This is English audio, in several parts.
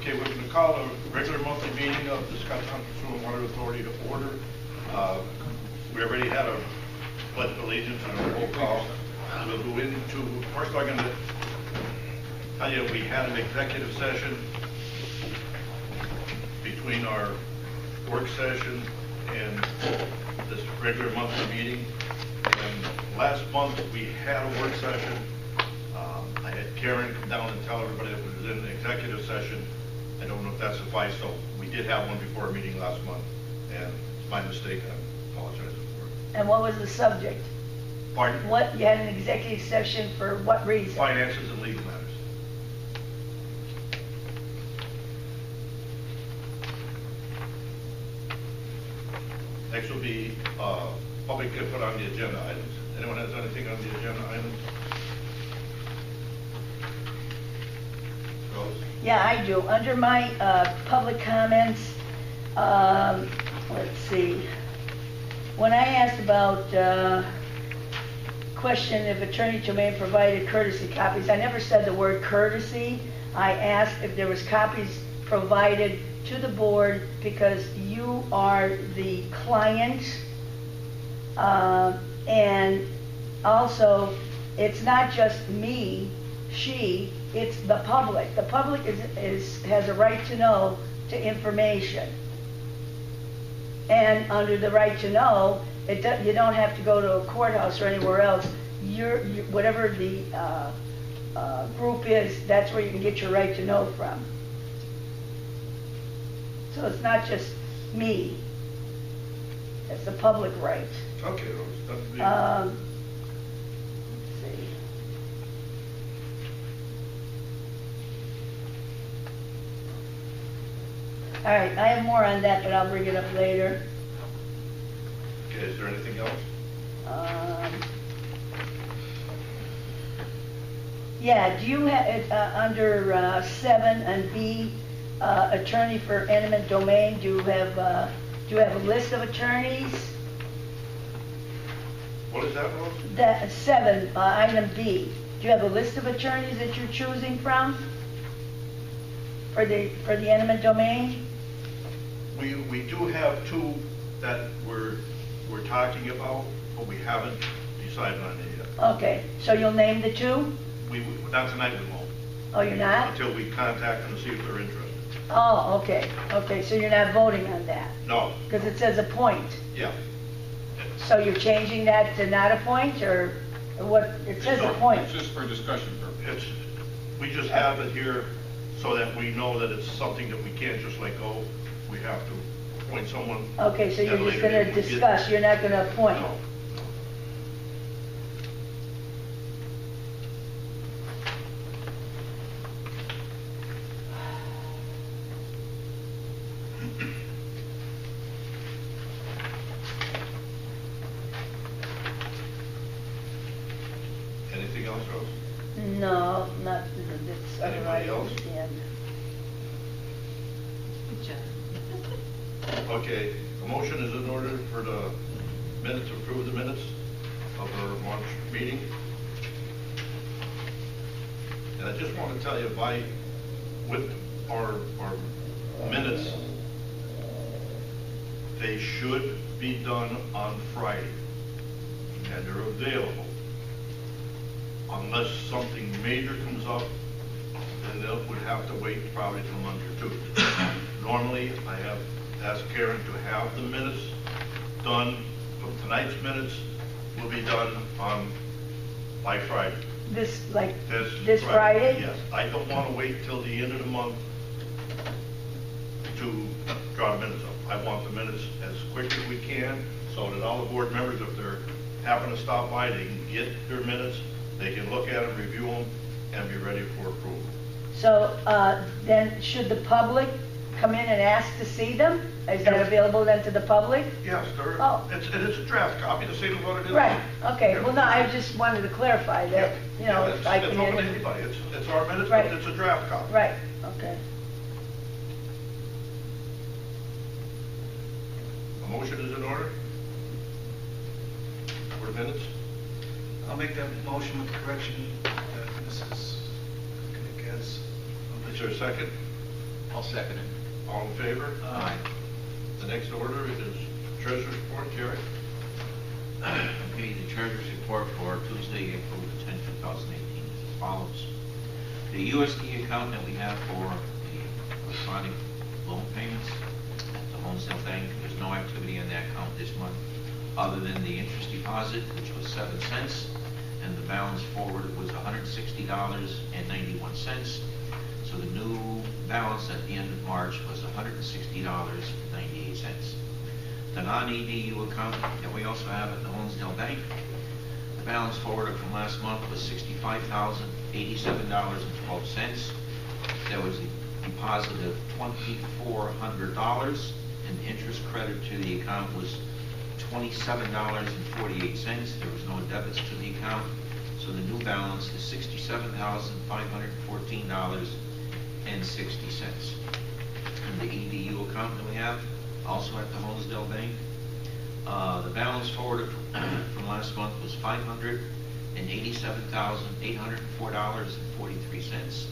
Okay, we're going to call a regular monthly meeting of the Scott Township Sewer and Water Authority to order. We already had a pledge of allegiance and a roll call. We'll go into, first I'm going to tell you we had an executive session between our work session and this regular monthly meeting. And last month we had a work session. I had Karen come down and tell everybody that it was in an executive session. I don't know if that sufficed, so we did have one before our meeting last month, and it's my mistake. I apologize for it. And what was the subject? Pardon? What, you had an executive session for what reason? Finances and legal matters. Next will be public input on the agenda items. Anyone has anything on the agenda items? Rose? Yeah, I do. Under my public comments, let's see. When I asked about question if Attorney Tremaine provided courtesy copies, I never said the word courtesy. I asked if there was copies provided to the board because you are the client, and also it's not just me, she, it's the public. The public has a right to know to information. And under the right to know, you don't have to go to a courthouse or anywhere else. Whatever the group is, that's where you can get your right to know from. So it's not just me. It's the public right. Okay, Rose. That's the... Let's see. All right, I have more on that, but I'll bring it up later. Okay, is there anything else? Yeah, do you have, under 7 and B, attorney for eminent domain, do you have a list of attorneys? What is that, Rose? That 7, item B, do you have a list of attorneys that you're choosing from for the eminent domain? We do have two that we're talking about, but we haven't decided on it yet. Okay, so you'll name the two? Not tonight, we won't. Oh, you're not? Until we contact them to see if they're interested. Oh, okay, okay, so you're not voting on that? No. Because it says appoint. Yeah. So you're changing that to not appoint, or what? It says appoint. It's just for discussion purposes. We just have it here so that we know that it's something that we can't just let go. We have to appoint someone. Okay, so at you're a just later going date. to We'll get- discuss, you're not going to appoint? No. Anything else, Rose? No, not, it's Anybody else? Yeah. Okay, a motion is in order for the minutes, to approve the minutes of our March meeting. And I just want to tell you, with our minutes, they should be done on Friday, and they're available. Unless something major comes up, then they would have to wait probably till Monday or Tuesday. Normally, I have asked Karen to have the minutes done, from tonight's minutes will be done by Friday. This Friday? Yes, I don't want to wait till the end of the month to draw the minutes up. I want the minutes as quick as we can, so that all the board members, if they're happen to stop by, they can get their minutes, they can look at them, review them, and be ready for approval. So then should the public come in and ask to see them? Is that Yes. available then to the public? Yes, Oh. it's a draft copy, the same as what it is. Right, okay, Yeah. well, no, I just wanted to clarify that, you know, Yeah, if I it's come open to in. anybody, it's our minutes, Right. but it's a draft copy. Right, okay. A motion is in order? For the minutes? I'll make that motion with the correction that Mrs. Knick has. Is there a second? I'll second it. All in favor? Aye. The next order is treasurer's report, Jerry. Okay, the treasurer's report for Tuesday, April the 10th, 2018 is as follows. The USD account that we have for the electronic loan payments at the Honesdale Bank, there's no activity in that account this month, other than the interest deposit, which was 7 cents, and the balance forward was $160.91. So the new balance at the end of March was $160.98. The non-EDU account that we also have at the Honesdale Bank, the balance forward from last month was $65,087.12. There was a deposit of $2,400, and the interest credit to the account was $27.48. There was no debits to the account, so the new balance is $67,514.60. And the EDU account that we have, also at the Honesdale Bank, the balance forward from last month was $587,804.43.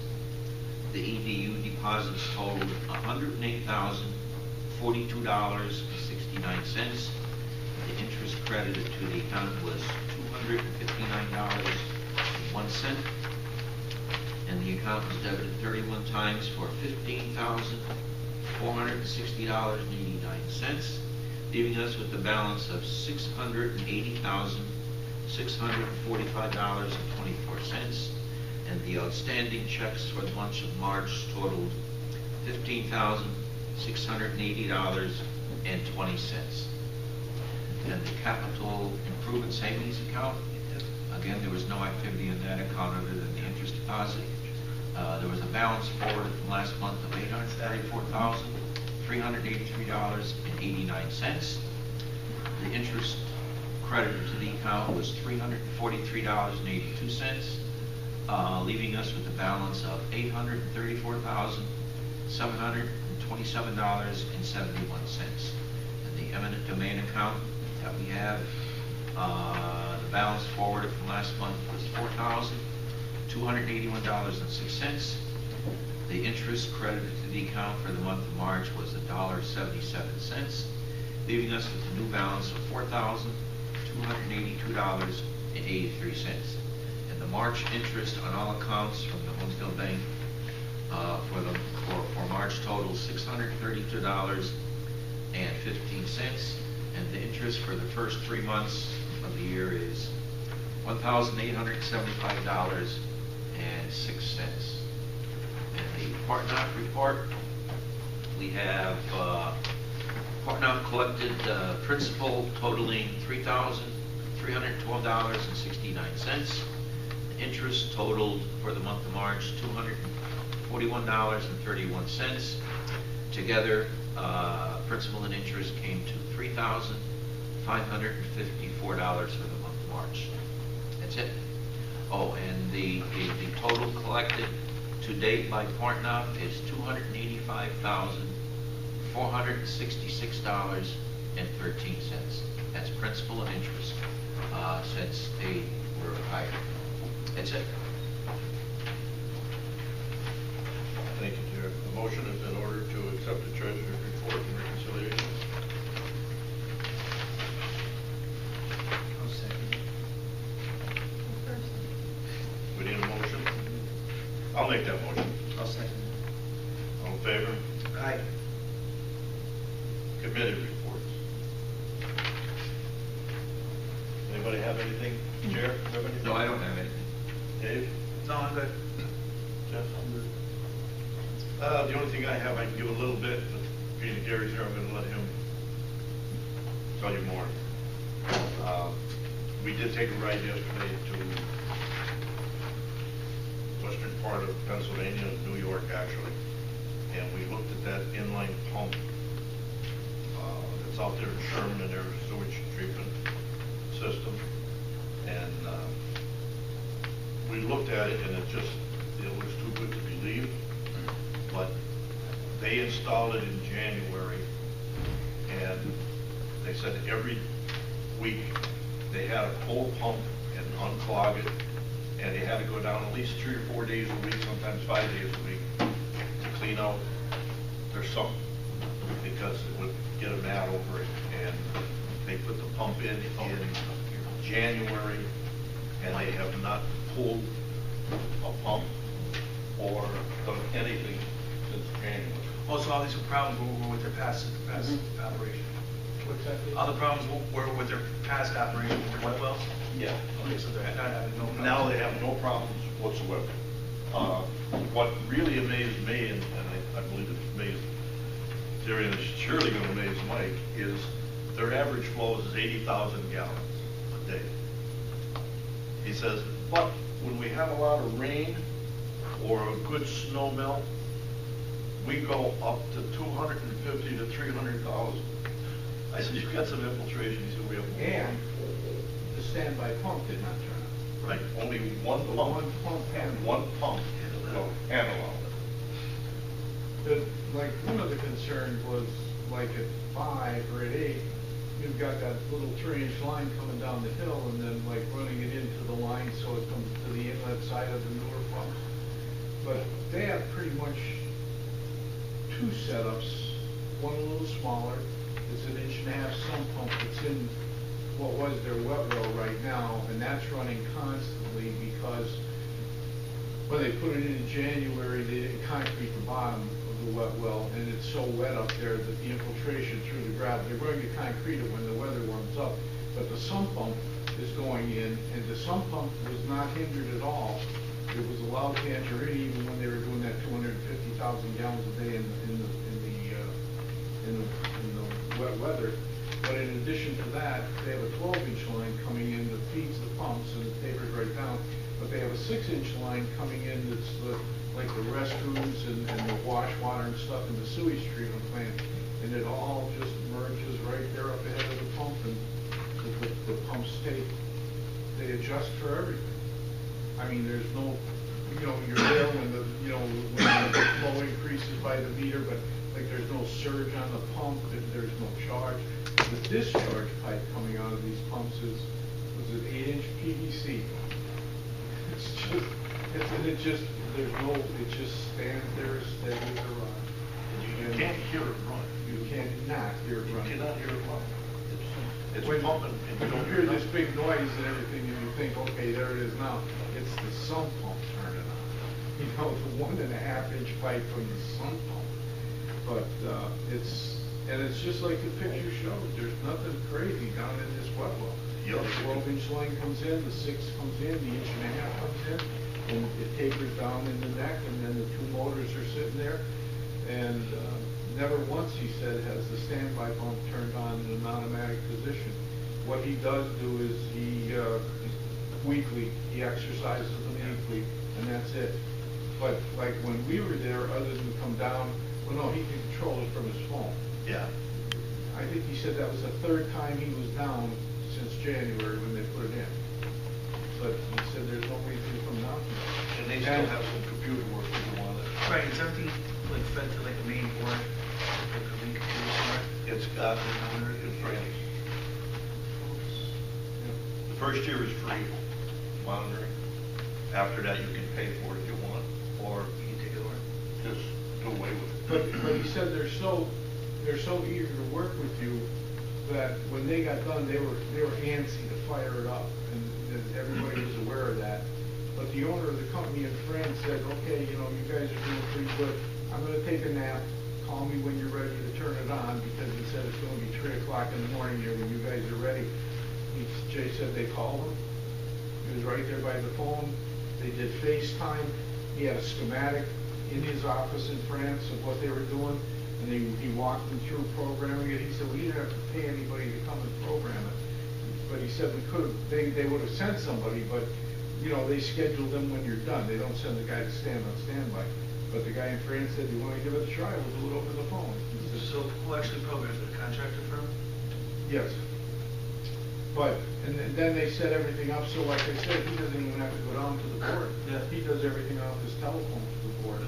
The EDU deposits totaled $108,042.69. The interest credited to the account was $259.01. And the account was debited 31 times for $15,460.89, leaving us with the balance of $680,645.24. And the outstanding checks for the month of March totaled $15,680.20. And the capital improvement savings account, again, there was no activity in that account other than the interest deposit. There was a balance forward from last month of $834,383.89. The interest credited to the account was $343.82, leaving us with a balance of $834,727.71. And the eminent domain account that we have, the balance forward from last month was $4,281.06. The interest credited to the account for the month of March was $1.77, leaving us with a new balance of $4,282.83. And the March interest on all accounts from the Honesdale Bank for March total $632.15. And the interest for the first 3 months of the year is $1,875.06. And the Portnoy report, we have Portnoy collected principal totaling $3,312.69. Interest totaled for the month of March $241.31. Together, principal and interest came to $3,554 for the month of March. That's it. Oh, and the total collected to date by Portnoy is $285,466.13. That's principal and interest since they were hired. That's it. Thank you, Jerry. The motion is in order to accept the treasurer's report and reconciliation. I'll second it. We need a motion? I'll make that motion. I'll second it. All in favor? Aye. Committee reports. Anybody have anything? Chair, have anything? No, I don't have anything. Dave? No, I'm good. Jeff? I'm good. The only thing I have, I can give a little bit, but Peter Gary's here, I'm gonna let him tell you more. We did take a ride yesterday to western part of Pennsylvania, New York actually, and we looked at that inline pump that's out there in Sherman and their sewage treatment system. And we looked at it and it looks too good to believe. But they installed it in January, and they said every week they had to pull a pump and unclog it, and they had to go down at least 3 or 4 days a week, sometimes 5 days a week, to clean out There's some, because it would get a mat over it, and they put the pump in January, and they have not pulled a pump or done anything since January. Also, all these problems were with their past operation. What's that? All the problems were with their past operation, with their wet wells? Yeah. Okay, so they're not having no problems. Now they have no problems whatsoever. What really amazed me, and I believe it's amazed Terry, and it's surely going to amaze Mike, is their average flow is 80,000 gallons a day. He says, but when we have a lot of rain or a good snow melt, we go up to 250 to 300,000. I said, you've got some infiltration. He said, we have more. And the standby pump did not turn on. Right, only one The pump. one pump handled. One pump will handle all of it. Like, one of the concerns was, like, at 5 or at 8, you've got that little 3-inch line coming down the hill, and then, like, running it into the line so it comes to the inlet side of the newer pumps. But they have pretty much 2 setups, one a little smaller, it's an 1.5-inch sump pump that's in what was their wet well right now, and that's running constantly because when they put it in January, they didn't concrete the bottom of the wet well, and it's so wet up there that the infiltration through the gravel, they're going to concrete it when the weather warms up, but the sump pump is going in, and the sump pump was not hindered at all. It was allowed to enter in even when they were doing that 250,000 gallons a day in the wet weather. But in addition to that, they have a 12-inch line coming in that feeds the pumps and it tapers right down. But they have a 6-inch line coming in that's like the restrooms and the wash water and stuff in the sewage treatment plant. And it all just merges right there up ahead of the pump, and the pumps they adjust for everything. I mean, there's no, you're there when when the flow increases by the meter, but like there's no surge on the pump, there's no charge. The discharge pipe coming out of these pumps was an 8-inch PVC. It just stands there steady as a rock. You can't hear it run. You cannot hear it You run. cannot hear it run. It's When pumping, and you you don't hear this nothing. big noise and everything, and you think, okay, there it is now. It's the sump pump turning on. The 1.5-inch pipe from the sump pump. But it's just like the picture shows. There's nothing crazy down in this wet well. Yep. The 12-inch line comes in, the 6 comes in, the 1.5 comes in, and it tapers down in the neck, and then the 2 motors are sitting there. And never once, he said, has the standby pump turned on in an automatic position. What he does do is weekly, he exercises them weekly, and that's it. But like when we were there, other than come down, well, no, he can control it from his phone. Yeah. I think he said that was the 3rd time he was down since January when they put it in. But he said there's no reason to come down. And they still have some computer work to do on it. Right, is everything like fed to like a main board, like a main computer somewhere? It's got, it's free. The first year is free monitoring. After that, you can pay for it if you want, or You can take it over. just do away with it. But he said they're so eager to work with you that when they got done, they were antsy to fire it up, and everybody was aware of that. But the owner of the company in France said, okay, you guys are doing pretty good. I'm going to take a nap. Call me when you're ready to turn it on, because he said it's going to be 3 o'clock in the morning here when you guys are ready. Jay said they called him. He was right there by the phone. They did FaceTime. He had a schematic in his office in France of what they were doing, and he walked them through programming it. He said, we didn't have to pay anybody to come and program it. But he said we could have, they would have sent somebody, but they schedule them when you're done. They don't send the guy to stand on standby. But the guy in France said, you want to give it a try? We'll do it over the phone. He said, So who actually programs it, a contractor firm? yes. But, and then they set everything up, so like I said, he doesn't even have to go down to the board. Yeah. He does everything off his telephone to the board.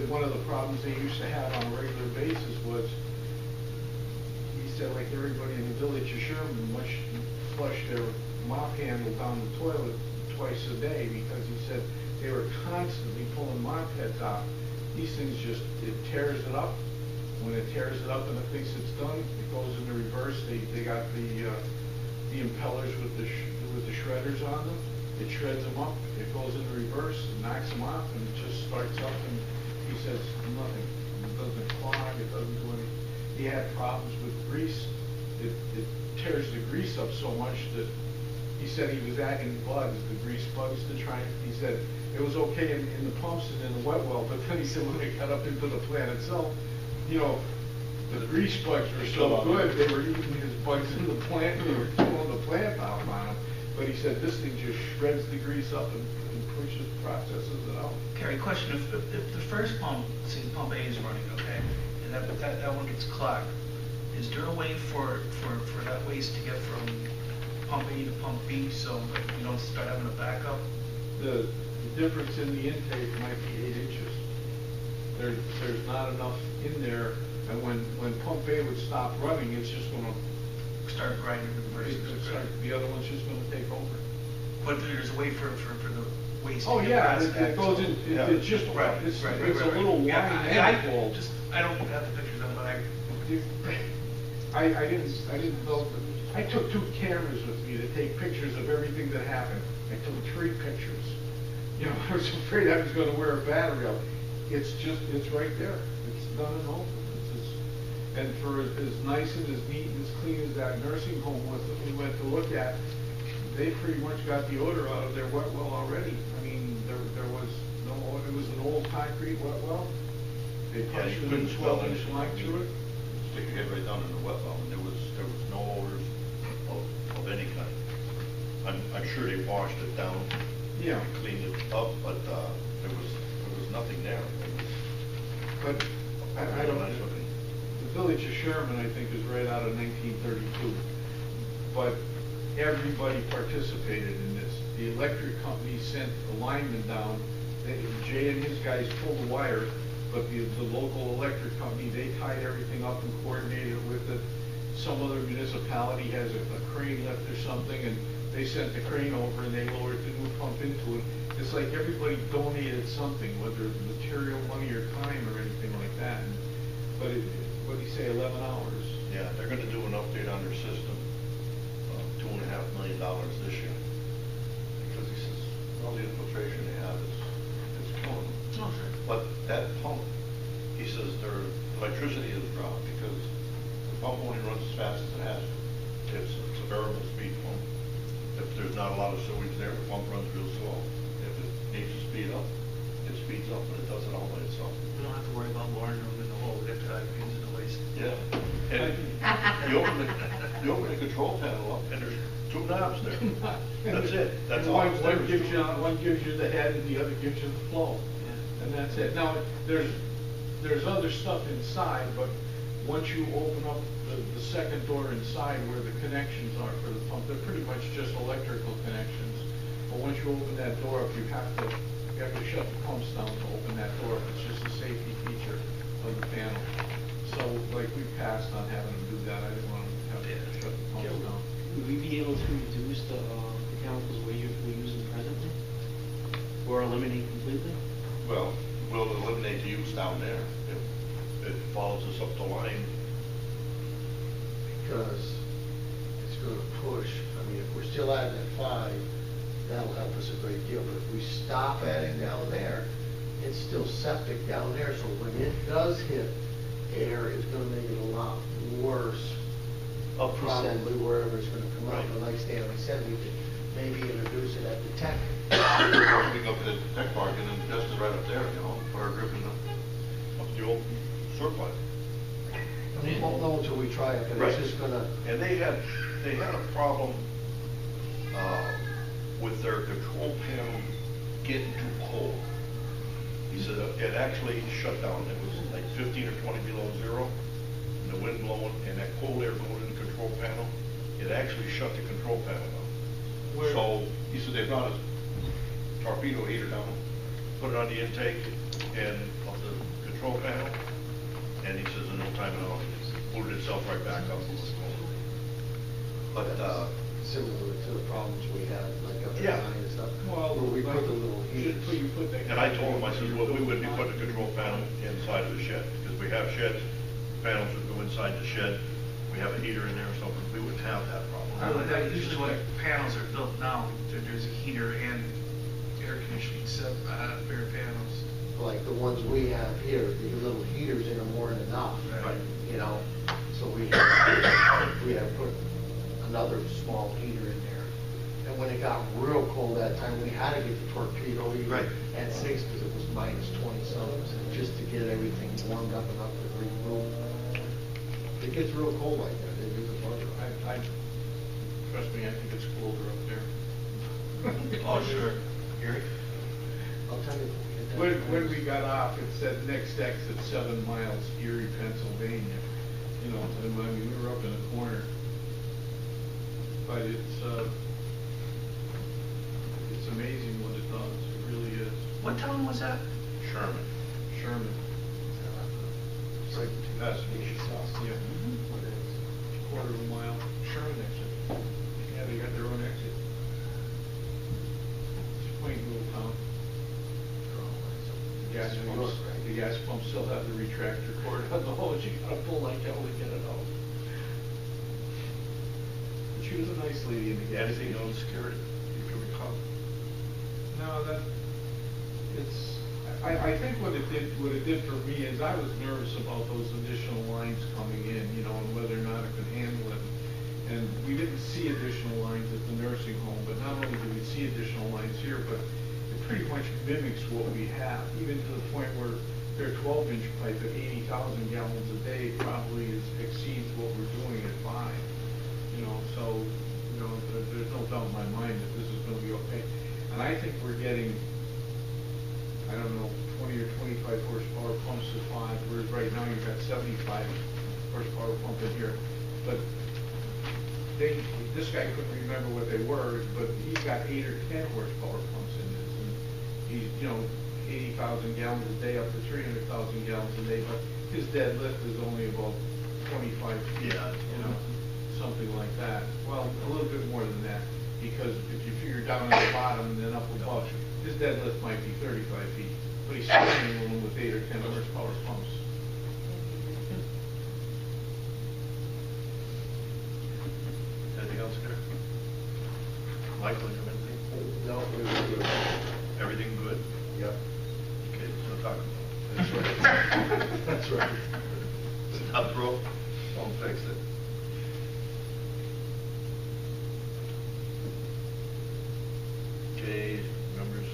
One of the problems they used to have on a regular basis was, he said, like everybody in the village of Sherman must flush their mop handle down the toilet twice a day, because he said they were constantly pulling mop heads out. these things just, it tears it up. When it tears it up and it thinks it's done, it goes into reverse. They got the impellers with the shredders on them. It shreds them up, it goes into reverse, it knocks them off, and it just starts up, and he says nothing. It doesn't clog, it doesn't do anything. He had problems with grease. It tears the grease up so much that he said he was adding bugs, the grease bugs to try. He said it was okay in the pumps and in the wet well, but then he said when they got up into the plant itself, you know, the grease bugs were so good, they were eating his bugs in the plant, and they were killing the plant out on him. But he said this thing just shreds the grease up and pushes, processes it out. Kerry, question, if the first pump, say pump A is running, okay, and that one gets clogged, is there a way for that waste to get from pump A to pump B so that you don't start having a backup? The difference in the intake might be 8 inches. There's not enough in there, and when pump A would stop running, it's just gonna Start grinding the the other one's just gonna take over. But there's a way for the waste. Oh, to get yeah, past it that, goes so- in, Yeah. it's just, Right, it's right, a right. little Yeah, wide I manifold. don't have the pictures of it, but I didn't know, I took 2 cameras with me to take pictures of everything that happened. I took 3 pictures. You know, I was afraid I was gonna wear a battery out. It's right there. It's done and over. And for as nice and as neat and as clean as that nursing home was that we went to look at, they pretty much got the odor out of their wet well already. I mean, there was no odor. It was an old concrete wet well. They Yeah, punched you it couldn't in smell 12-inch anything. line through it. Stick your head right down in the wet well, and there was no odors of any kind. I'm sure they washed it down. Yeah. Cleaned it up, but there was nothing there. It was But I don't, nice looking. the village of Sherman, I think, is right out of 1932. But everybody participated in this. The electric company sent a lineman down. Jay and his guys pulled the wire, but the local electric company, they tied everything up and coordinated with it. Some other municipality has a crane lift or something, and they sent the crane over and they lowered the new pump into it. It's like everybody donated something, whether it's material, money, or time, or anything like that. But what do you say, 11 hours? Yeah, they're gonna do an update on their system, $2.5 million this year. Because he says, all the infiltration they have is killing them. Oh, sure. But that pump, he says their electricity has dropped because the pump only runs as fast as it has to. It's a variable speed pump. If there's not a lot of sewage there, the pump runs real slow. If it needs to speed up, it speeds up, but it does it all by itself. We don't have to worry about lowering them in the hole, we have to have things in the waste. Yeah. And you open the control panel up and there's 2 knobs there. That's it. That's And all. one gives you the head and the other gives you the flow. Yeah. And that's it. Now, there's other stuff inside, but once you open up the second door inside where the connections are for the pump, they're pretty much just electrical connections. But once you open that door up, you have to shut the pumps down to open that door. It's just a safety feature of the panel. So, like, we passed on having them do that. I didn't want to have to shut the pumps down. Would we be able to reduce the chemicals we're using presently? Or eliminate completely? Well, we'll eliminate the use down there. If it follows us up the line, Because it's gonna push, I mean, if we're still adding at 5, that'll help us a great deal, but if we stop adding down there, it's still septic down there, so when it does hit air, it's gonna make it a lot worse, up probably wherever it's gonna come out, Right. but like Stanley said, we could maybe introduce it at the tech. we go to the tech park and then test it right up there, you know, put our grip in up the old sewer pipe. We won't know until we try it, but Right. it's just gonna, And they had a problem, with their control panel getting too cold. He said it actually shut down, it was like 15 or 20 below zero, and the wind blowing, and that cold air going in the control panel, it actually shut the control panel down. Where- So, he said they brought a torpedo heater down, put it on the intake and of the control panel, and he says in no time at all, it booted itself right back up. But, similar to the problems we had, like up at Yeah. nine and stuff. Well, Where we like, put the little heaters. you put that. And I told him, I said, well, we wouldn't be putting a control panel inside of the shed, because we have sheds, panels would go inside the shed, we have a heater in there or something, we wouldn't have that problem. Usually what panels are built now, there's a heater and air conditioning set, bare panels. Like the ones we have here, the little heaters in them weren't enough. Right. You know, so we had put another small heater in there. And when it got real cold that time, we had to get the torpedo heater Right. at 6 because it was minus 20 something, just to get everything warmed up enough to breathe room. It gets real cold like that, it is a bugger. Trust me, I think it's colder up there. Oh, sure. Gary? I'll tell you. When we got off, it said next exit 7 miles, Erie, Pennsylvania. You know, and I mean, we were up in a corner. But it's amazing what it does, it really is. What town was that? Sherman. Sherman. It's like That's Yeah. what it is. Quarter of a mile, Sherman exit. Yeah, they got their own exit. It's a quaint little town. The gas New pumps, York, right? the gas pumps still have the retractor cord on the hose, you gotta pull like hell to get it out. But she was a nice lady in the gas Anything station. else, Gary, you can recall? No, I think what it did for me is I was nervous about those additional lines coming in, you know, and whether or not it could handle it. And we didn't see additional lines at the nursing home, but not only did we see additional lines here, but it pretty much mimics what we have, even to the point where their 12-inch pipe at 80,000 gallons a day probably exceeds what we're doing at 5. You know, so, you know, there's no doubt in my mind that this is gonna be okay. And I think we're getting, I don't know, 20 or 25 horsepower pumps to 5, whereas right now you've got 75 horsepower pump in here. But this guy couldn't remember what they were, but he's got 8 or 10 horsepower pumps in this. And he's, you know, 80,000 gallons a day up to 300,000 gallons a day, but his deadlift is only about 25 feet, Yeah. you know, something like that. Well, a little bit more than that, because if you figure down at the bottom and then up above, his deadlift might be 35 feet, but he's still handling with 8 or 10 horsepower pumps. Anything else, Gary? Michael, anything? No, we were good. Everything good? Yep, Okay, so talk about it. that's right. That's right. It's not broke, don't fix it. Okay, members?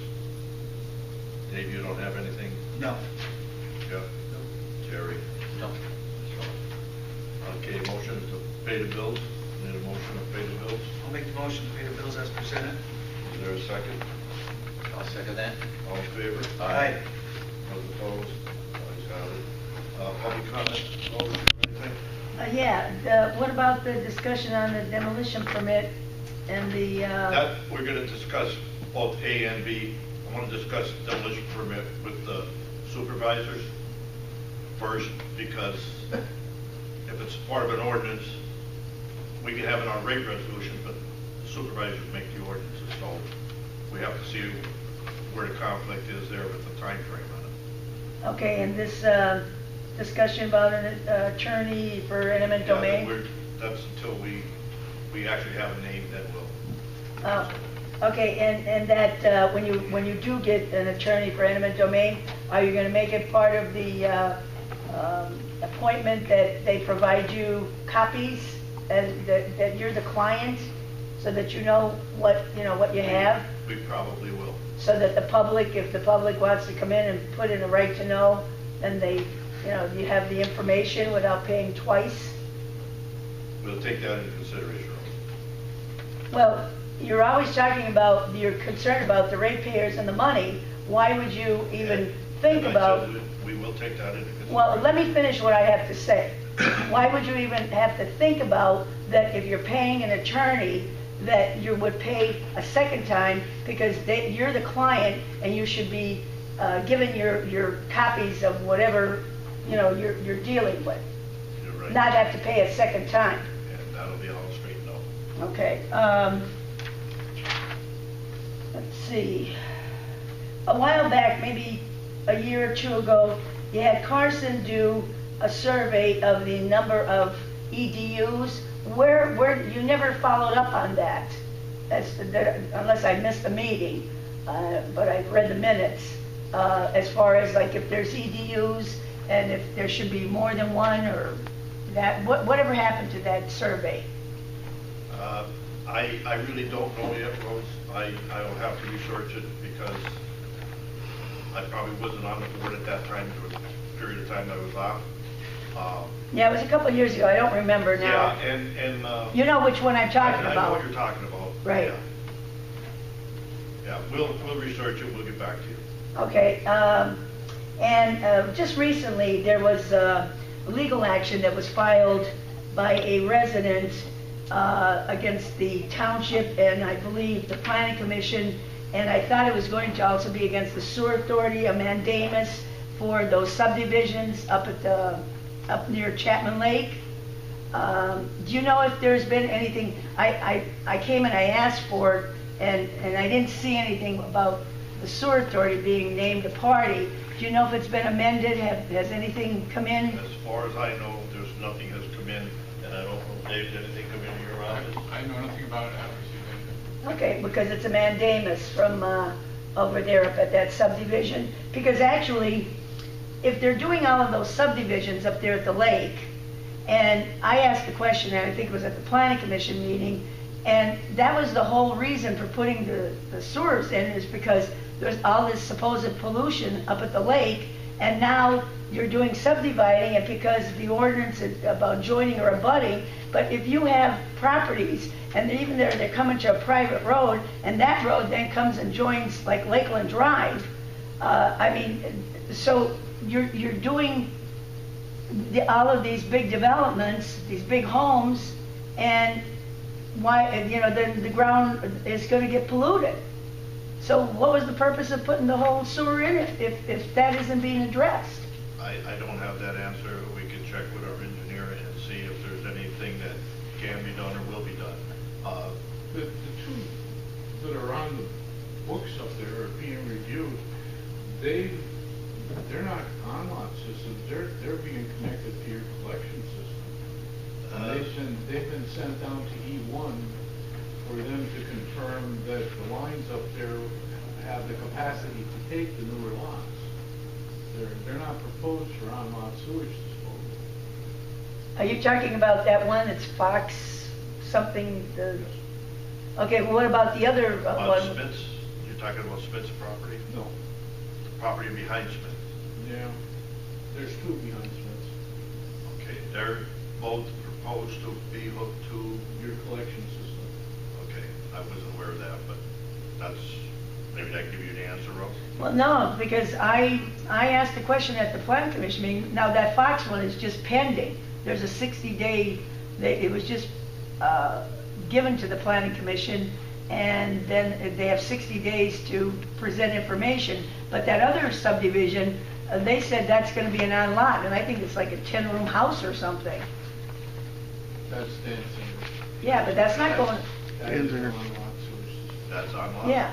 Dave, you don't have anything? No. Jeff? Jerry? No. Okay, motion to pay the bills. Need a motion to pay the bills. I'll make the motion to pay the bills as presented. Is there a second? I'll second that. All in favor? Aye. Those opposed? Ayes have it. Public comment? Oh, anything? What about the discussion on the demolition permit and the, That, we're gonna discuss both A and B. I wanna discuss demolition permit with the supervisors first, because if it's part of an ordinance, we can have it on rate resolution, but the supervisors make the ordinances, so we have to see where the conflict is there with the time frame on it. okay, and this discussion about an attorney for eminent Yeah, domain? that's until we actually have a name, then we'll. Okay, and that, when you do get an attorney for eminent domain, are you gonna make it part of the appointment that they provide you copies, and that you're the client, so that you know what you have? We probably will. So that the public, if the public wants to come in and put in a right to know, then they, you have the information without paying twice? We'll take that into consideration. Well, you're always talking about, you're concerned about the ratepayers and the money. Why would you even think And I about? said we will take that into consideration. Well, let me finish what I have to say. Why would you even have to think about that if you're paying an attorney, that you would pay a second time, because you're the client and you should be given your copies of whatever, you're dealing with, You're right. not have to pay a second time. And that'll be all straightened out. Okay, let's see. A while back, maybe a year or two ago, you had Carson do a survey of the number of EDUs. Where, you never followed up on that, unless I missed the meeting, but I've read the minutes, as far as like if there's EDUs and if there should be more than one or that, whatever happened to that survey? I really don't know yet, Rose. I'll have to research it because I probably wasn't on the board at that time. There was a period of time I was off. Yeah, it was a couple of years ago, I don't remember now. Yeah, and. You know which one I'm talking I know about. what you're talking about. Right. Yeah, we'll research it, we'll get back to you. Okay, and just recently, there was legal action that was filed by a resident against the township and I believe the planning commission, and I thought it was going to also be against the sewer authority, a mandamus for those subdivisions up near Chapman Lake. Do you know if there's been anything? I came and I asked for it, and I didn't see anything about the sewer authority being named a party. Do you know if it's been amended? Has anything come in? As far as I know, there's nothing has come in, and I don't know, Dave, did anything come in your office? I know nothing about it after you Okay, because it's a mandamus from over there up at that subdivision. Because actually, if they're doing all of those subdivisions up there at the lake, and I asked the question, and I think it was at the planning commission meeting, and that was the whole reason for putting the sewers in, is because there's all this supposed pollution up at the lake, and now you're doing subdividing it because of the ordinance about joining or abutting. But if you have properties, and even they're coming to a private road, and that road then comes and joins like Lakeland Drive, I mean, so you're doing all of these big developments, these big homes, and why, then the ground is going to get polluted. So what was the purpose of putting the whole sewer in it if that isn't being addressed? I don't have that answer. We can check with our engineer and see if there's anything that can be done or will be done. The two that are on the books up there are being reviewed. They're not on-lot systems, they're being connected to your collection system. They've been sent down to E1 for them to confirm that the lines up there have the capacity to take the newer lots. They're not proposed for on-lot sewage disposal. Are you talking about that one that's Fox something? Okay, well, what about the other one? Spitz, you're talking about Spitz property? No. Property behind Spitz? Yeah, there's two behind Smith's. Okay, they're both proposed to be hooked to, Your collection system. okay, I wasn't aware of that, but maybe that give you the answer, Rose? Well, no, because I asked the question at the planning commission meeting. Now, that Fox one is just pending. There's a 60-day, it was just given to the planning commission, and then they have 60 days to present information. But that other subdivision, they said that's going to be an on-lot, and I think it's like a 10-room house or something. That's dancing. Yeah, but that's not going, That is an on-lot sewage system. That's on. yeah.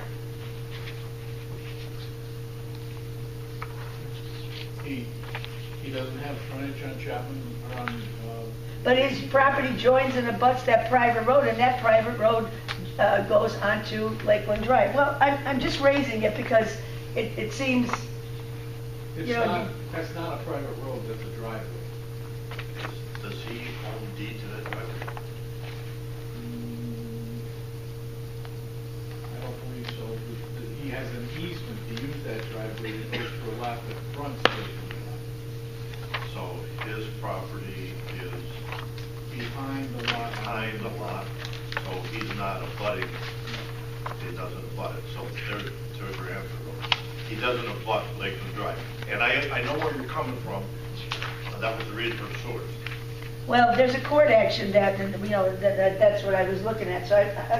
He doesn't have frontage on Chapman, on, But his property joins and abuts that private road, and that private road goes onto Lakeland Drive. Well, I'm just raising it because it seems, it's you know, not, that's not a private road, that's a driveway. Does he own deed to that driveway? I don't believe so. He has an easement to use that driveway that goes to a lot that fronts Lakeland Drive. So his property is Behind the lot. behind the lot, so he's not abutting, he doesn't abut it, so there's your answer, Rose. He doesn't abut Lakeland Drive. And I know where you're coming from, that was the reason for the sewers. well, there's a court action that, that's what I was looking at. So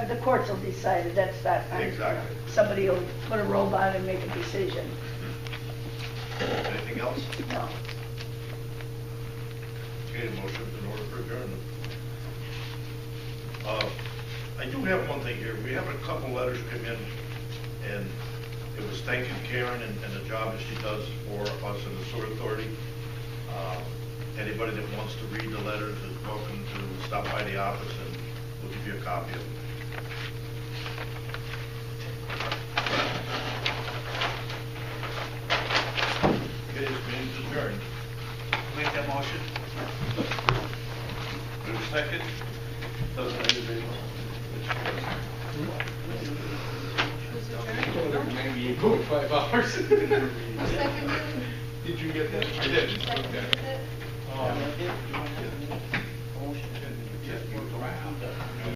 the courts will decide it. That's not, Exactly. somebody will put a robot and make a decision. Anything else? No. Okay, motion in order for adjournment. I do have one thing here. We have a couple letters come in, and it was thanking Karen and the job that she does for us in the sewer authority. Anybody that wants to read the letters is welcome to stop by the office, and we'll give you a copy of them. Okay, this meeting's adjourned. Make that motion. Wait a second. Maybe you go 5 hours. I'll second it. Did you get that? I did. Second Okay. it. Oh.